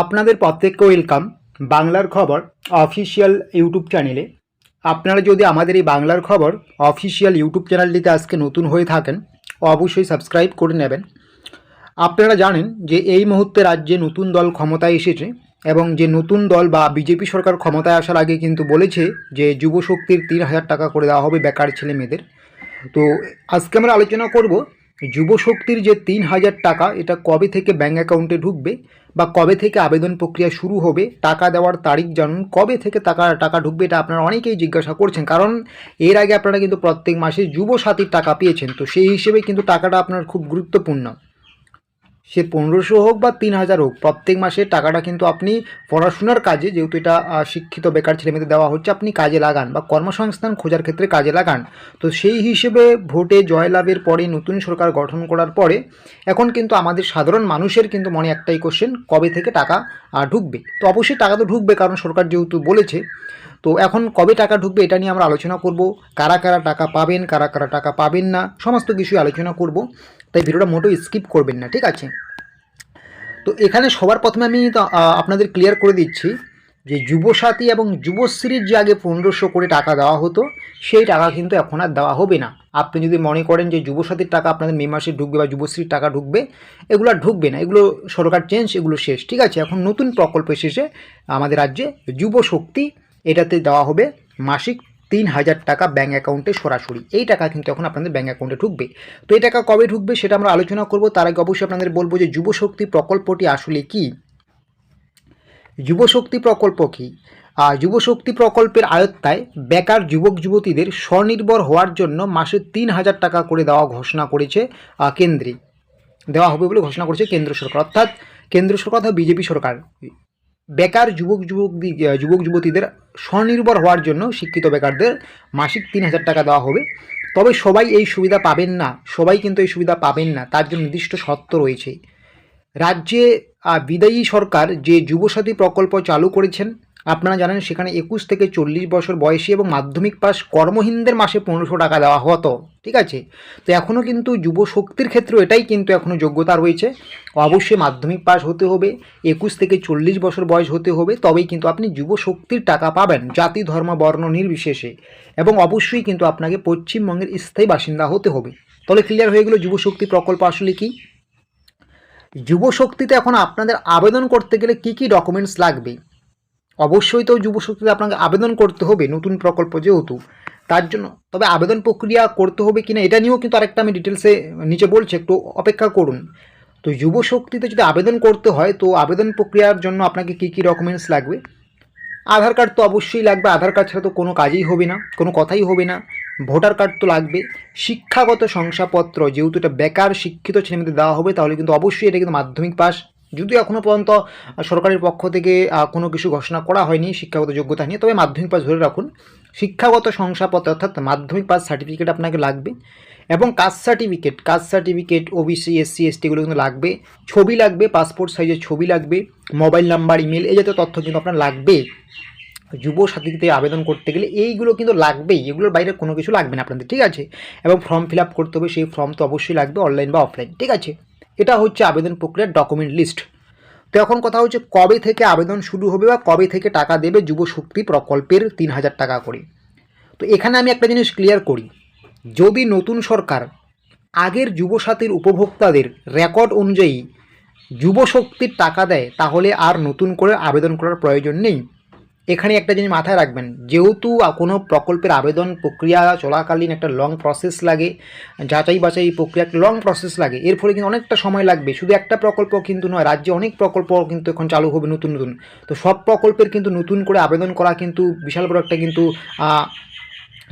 আপনাদের প্রত্যেককে ওয়েলকাম বাংলার খবর অফিসিয়াল ইউটিউব চ্যানেলে। আপনারা যদি আমাদের এই বাংলার খবর অফিসিয়াল ইউটিউব চ্যানেলটিতে আজকে নতুন হয়ে থাকেন, অবশ্যই সাবস্ক্রাইব করে নেবেন। আপনারা জানেন যে এই মুহূর্তে রাজ্যে নতুন দল ক্ষমতায় এসেছে এবং যে নতুন দল বা বিজেপি সরকার ক্ষমতায় আসার আগে কিন্তু বলেছে যে যুবশক্তির 3,000 টাকা করে দেওয়া হবে বেকার ছেলে মেয়েদের। তো আজকে আমরা আলোচনা করব যুবশক্তির যে 3,000 টাকা এটা কবে থেকে ব্যাঙ্ক অ্যাকাউন্টে ঢুকবে বা কবে থেকে আবেদন প্রক্রিয়া শুরু হবে, টাকা দেওয়ার তারিখ জানুন, কবে থেকে টাকা ঢুকবে এটা আপনারা অনেকেই জিজ্ঞাসা করছেন। কারণ এর আগে আপনারা কিন্তু প্রত্যেক মাসে যুবসাথীর টাকা পেয়েছেন, তো সেই হিসেবে কিন্তু টাকাটা আপনার খুব গুরুত্বপূর্ণ। সে 1500 হোক বা 3,000 হোক, প্রত্যেক মাসে টাকাটা কিন্তু আপনি পড়াশোনার কাজে, যেহেতু এটা শিক্ষিত বেকার ছেলেমেয়েদের দেওয়া হচ্ছে, আপনি কাজে লাগান বা কর্মসংস্থান খোঁজার ক্ষেত্রে কাজে লাগান। তো সেই হিসেবে ভোটে জয়লাভের পরে, নতুন সরকার গঠন করার পরে এখন কিন্তু আমাদের সাধারণ মানুষের কিন্তু মনে একটাই কোশ্চেন, কবে থেকে টাকা ঢুকবে। তো অবশ্যই টাকা তো ঢুকবে, কারণ সরকার যেহেতু বলেছে। তো এখন কবে টাকা ঢুকবে এটা নিয়ে আমরা আলোচনা করব। কারা কারা টাকা পাবেন, কারা কারা টাকা পাবেন না, সমস্ত কিছুই আলোচনা করব। তাই ভিডিওটা মোটেও স্কিপ করবেন না, ঠিক আছে? তো এখানে সবার প্রথমে আমি আপনাদের ক্লিয়ার করে দিচ্ছি যে যুবসাথী এবং যুবশ্রীর যে আগে 1500 করে টাকা দেওয়া হতো, সেই টাকা কিন্তু এখন আর দেওয়া হবে না। আপনি যদি মনে করেন যে যুবসাথীর টাকা আপনাদের মে মাসে ঢুকবে বা যুবশ্রীর টাকা ঢুকবে, এগুলো আর ঢুকবে না। এগুলো সরকার চেঞ্জ, এগুলো শেষ, ঠিক আছে? এখন নতুন প্রকল্প এসেছে আমাদের রাজ্যে, যুবশক্তি। এটাতে দেওয়া হবে মাসিক 3,000 টাকা ব্যাঙ্ক অ্যাকাউন্টে সরাসরি। এই টাকা কিন্তু এখন আপনাদের ব্যাঙ্ক অ্যাকাউন্টে ঢুকবে। তো এই টাকা কবে ঢুকবে সেটা আমরা আলোচনা করব। তার আগে অবশ্যই আপনাদের বলবো যে যুবশক্তি প্রকল্পটি আসলে কি। যুবশক্তি প্রকল্প কি? যুবশক্তি প্রকল্পের আয়ত্তায় বেকার যুবক যুবতীদের স্বনির্ভর হওয়ার জন্য মাসে 3,000 টাকা করে দেওয়া ঘোষণা করেছে কেন্দ্রে। দেওয়া হবে বলে ঘোষণা করেছে কেন্দ্র সরকার, অর্থাৎ কেন্দ্র সরকার অর্থাৎ বিজেপি সরকার। বেকার যুবক যুবতীদের স্বনির্ভর হওয়ার জন্য, শিক্ষিত বেকারদের মাসিক 3,000 টাকা দেওয়া হবে। তবে সবাই এই সুবিধা পাবেন না, সবাই কিন্তু এই সুবিধা পাবেন না, তার জন্য নির্দিষ্ট শর্ত রয়েছে। রাজ্যে বিদায়ী সরকার যে যুবসাথী প্রকল্প চালু করেছেন, আপনারা জানেন সেখানে 21 থেকে 40 বছর বয়সী এবং মাধ্যমিক পাস কর্মহীনদের মাসে 1500 টাকা দেওয়া হতো, ঠিক আছে? তো এখনও কিন্তু যুবশক্তির ক্ষেত্রেও এটাই কিন্তু এখনও যোগ্যতা রয়েছে। অবশ্যই মাধ্যমিক পাস হতে হবে, 21 থেকে 40 বছর বয়স হতে হবে, তবেই কিন্তু আপনি যুবশক্তির টাকা পাবেন, জাতি ধর্ম বর্ণ নির্বিশেষে। এবং অবশ্যই কিন্তু আপনাকে পশ্চিমবঙ্গের স্থায়ী বাসিন্দা হতে হবে। তাহলে ক্লিয়ার হয়ে গেল যুবশক্তি প্রকল্প আসলে কি। যুবশক্তিতে এখন আপনাদের আবেদন করতে গেলে কি কি ডকুমেন্টস লাগবে? অবশ্যই তো যুবশক্তিতে আপনাকে আবেদন করতে হবে, নতুন প্রকল্প যেহেতু, তার জন্য। তবে আবেদন প্রক্রিয়া করতে হবে কিনা এটা নিয়েও কিন্তু আরেকটা আমি ডিটেলসে নিচে বলছি, একটু অপেক্ষা করুন। তো যুবশক্তিতে যদি আবেদন করতে হয়, তো আবেদন প্রক্রিয়ার জন্য আপনাকে কি কি ডকুমেন্টস লাগবে? আধার কার্ড তো অবশ্যই লাগবে, আধার কার্ড ছাড়া তো কোনো কাজই হবে না, কোনো কথাই হবে না। ভোটার কার্ড তো লাগবে। শিক্ষাগত শংসাপত্র, যেহেতু এটা বেকার শিক্ষিত ছেলেমেয়েদের দেওয়া হবে, তাহলে কিন্তু অবশ্যই এটা কিন্তু মাধ্যমিক পাস। যদিও এখনও পর্যন্ত সরকারের পক্ষ থেকে কোনো কিছু ঘোষণা করা হয়নি শিক্ষাগত যোগ্যতা নিয়ে, তবে মাধ্যমিক পাস ধরে রাখুন। শিক্ষাগত শংসাপত্র অর্থাৎ মাধ্যমিক পাস সার্টিফিকেট আপনাকে লাগবে, এবং কাস্ট সার্টিফিকেট ওবিসি এসসি এসটিগুলো কিন্তু লাগবে। ছবি লাগবে, পাসপোর্ট সাইজের ছবি লাগবে, মোবাইল নাম্বার, ইমেল, এই জাতীয় তথ্য কিন্তু আপনার লাগবে যুবসাথীতে আবেদন করতে গেলে। এইগুলো কিন্তু লাগবেই, এগুলোর বাইরে কোনো কিছু লাগবে না আপনাদের, ঠিক আছে? এবং ফর্ম ফিল আপ করতে হবে, সেই ফর্ম তো অবশ্যই লাগবে, অনলাইন বা অফলাইন, ঠিক আছে? এটা হচ্ছে আবেদন প্রক্রিয়ার ডকুমেন্ট লিস্ট। তো এখন কথা হচ্ছে কবে থেকে আবেদন শুরু হবে বা কবে থেকে টাকা দেবে যুবশক্তি প্রকল্পের 3,000 টাকা করে। তো এখানে আমি একটা জিনিস ক্লিয়ার করি, যদি নতুন সরকার আগের যুবসাথীর উপভোক্তাদের রেকর্ড অনুযায়ী যুবশক্তির টাকা দেয়, তাহলে আর নতুন করে আবেদন করার প্রয়োজন নেই। এখানে একটা জিনিস মাথায় রাখবেন, যেহেতু কোনো প্রকল্পের আবেদন প্রক্রিয়া চলাকালীন একটা লং প্রসেস লাগে, যাচাই বাছাই প্রক্রিয়া একটা লং প্রসেস লাগে, এর ফলে কিন্তু অনেকটা সময় লাগবে। শুধু একটা প্রকল্প কিন্তু নয়, রাজ্যে অনেক প্রকল্প কিন্তু এখন চালু হবে নতুন নতুন। তো সব প্রকল্পের কিন্তু নতুন করে আবেদন করা কিন্তু বিশাল বড় একটা কিন্তু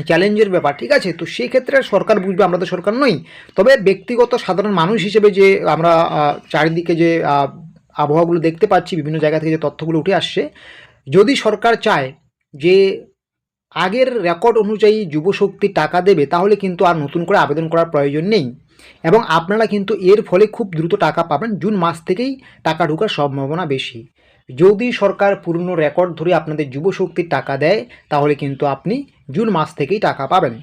চ্যালেঞ্জের ব্যাপার, ঠিক আছে? তো সেই ক্ষেত্রে সরকার বুঝবে, আমরা তো সরকার নই। তবে ব্যক্তিগত সাধারণ মানুষ হিসেবে যে আমরা চারিদিকে যে আবহাওয়াগুলো দেখতে পাচ্ছি, বিভিন্ন জায়গা থেকে যে তথ্যগুলো উঠে আসছে, যদি সরকার চায় যে আগের রেকর্ড অনুযায়ী যুবশক্তি টাকা দেবে, তাহলে কিন্তু আর নতুন করে আবেদন করার প্রয়োজন নেই। এবং আপনারা কিন্তু এর ফলে খুব দ্রুত টাকা পাবেন, জুন মাস থেকেই টাকা ঢোকার সম্ভাবনা বেশি। যদি সরকার পুরনো রেকর্ড ধরে আপনাদের যুবশক্তির টাকা দেয়, তাহলে কিন্তু আপনি জুন মাস থেকেই টাকা পাবেন।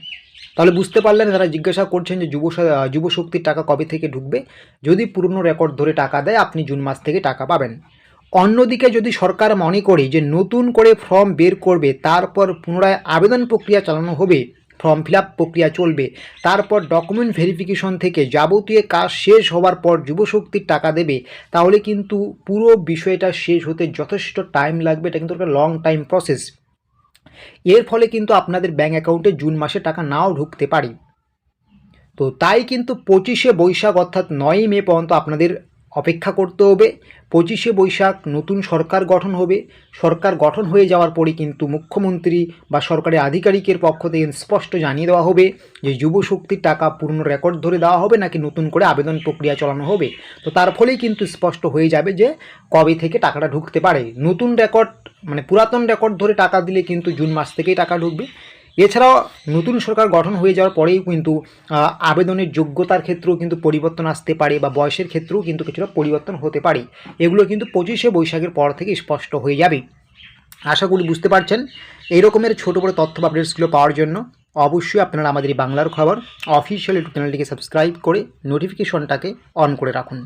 তাহলে বুঝতে পারলেন, যারা জিজ্ঞাসা করছেন যে যুবশক্তির টাকা কবে থেকে ঢুকবে, যদি পুরনো রেকর্ড ধরে টাকা দেয়, আপনি জুন মাস থেকে টাকা পাবেন। অন্যদিকে যদি সরকার মনে করে যে নতুন করে ফর্ম বের করবে, তারপর পুনরায় আবেদন প্রক্রিয়া চালানো হবে, ফর্ম ফিল আপ প্রক্রিয়া চলবে, তারপর ডকুমেন্ট ভেরিফিকেশন থেকে যাবতীয় কাজ শেষ হওয়ার পর যুবশক্তির টাকা দেবে, তাহলে কিন্তু পুরো বিষয়টা শেষ হতে যথেষ্ট টাইম লাগবে। এটা কিন্তু একটা লং টাইম প্রসেস। এর ফলে কিন্তু আপনাদের ব্যাঙ্ক অ্যাকাউন্টে জুন মাসে টাকা নাও ঢুকতে পারে। তো তাই কিন্তু 25শে বৈশাখ অর্থাৎ 9ই মে পর্যন্ত আপনাদের অপেক্ষা করতে হবে। 25শে বৈশাখ নতুন সরকার গঠন হবে। সরকার গঠন হয়ে যাওয়ার পরে কিন্তু মুখ্যমন্ত্রী বা সরকারি আধিকারিকের পক্ষ থেকে স্পষ্ট জানিয়ে দেওয়া হবে যে যুবশক্তির টাকা পুরনো রেকর্ড ধরে দেওয়া হবে নাকি নতুন করে আবেদন প্রক্রিয়া চালানো হবে। তো তার ফলেই কিন্তু স্পষ্ট হয়ে যাবে যে কবে থেকে টাকাটা ঢুকতে পারে। নতুন রেকর্ড মানে পুরাতন রেকর্ড ধরে টাকা দিলে কিন্তু জুন মাস থেকেই টাকা ঢুকবে। এছাড়াও নতুন সরকার গঠন হয়ে যাওয়ার পরেই কিন্তু আবেদনের যোগ্যতার ক্ষেত্রেও কিন্তু পরিবর্তন আসতে পারে বা বয়সের ক্ষেত্রেও কিন্তু কিছুটা পরিবর্তন হতে পারে। এগুলো কিন্তু 25শে বৈশাখের পর থেকে স্পষ্ট হয়ে যাবে। আশা করি বুঝতে পারছেন। এই রকমের ছোটো বড়ো তথ্য বা আপডেটসগুলো পাওয়ার জন্য অবশ্যই আপনারা আমাদের এই বাংলার খবর অফিসিয়াল ইউটিউব চ্যানেলটিকে সাবস্ক্রাইব করে নোটিফিকেশনটাকে অন করে রাখুন।